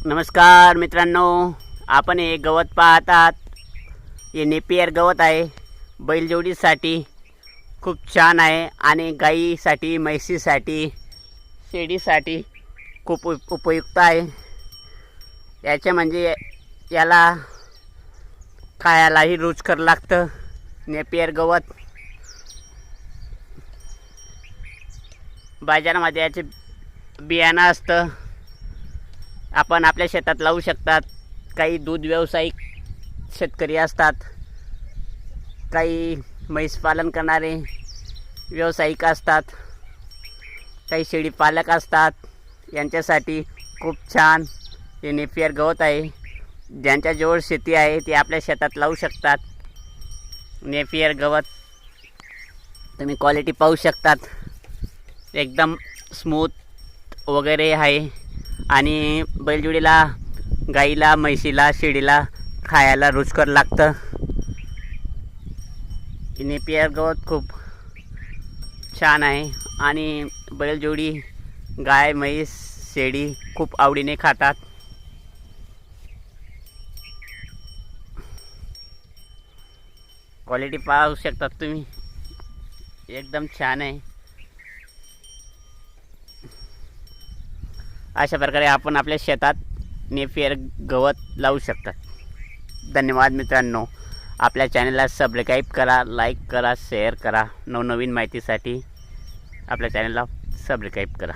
नमस्कार मित्रांनो, आपण हे गवत पाहतात. हे नेपियर गवत आहे. बैलजोडीसाठी खूप छान आहे आणि गाईसाठी, म्हैसीसाठी, शेळीसाठी खूप उपयुक्त आहे. याचे म्हणजे याला खायलाही रुचकर लागतं. नेपियर गवत बाजारामध्ये याचे बियाणं असतं. आपण आपल्या शेतात लावू शकतात. काही दूध व्यावसायिक शेतकरी असतात, काही म्हैस पालन करणारे व्यावसायिक असतात, काही शेळी पालक असतात. यांच्यासाठी खूप छान हे नेपियर गवत आहे. ज्यांच्याजवळ शेती आहे ते आपल्या शेतात लावू शकतात. नेपियर गवत तुम्ही क्वालिटी पाहू शकतात. एकदम स्मूथ वगैरे आहे आणि बैलजोडीला, गाईला, म्हैसीला, शेळीला खायला रुचकर लागतं. नेपियर गवत खूप छान आहे आणि बैलजोडी, गाय, म्हैस, शेळी खूप आवडीने खातात. क्वालिटी पाहू शकतात तुम्ही, एकदम छान आहे. अशा प्रकारे आपण आपल्या शेतात नेपियर गवत लावू शकतात. धन्यवाद मित्रांनो. आपल्या चॅनलला सबस्क्राईब करा, लाईक करा, शेअर करा. नवनवीन माहितीसाठी आपल्या चॅनलला सबस्क्राईब करा.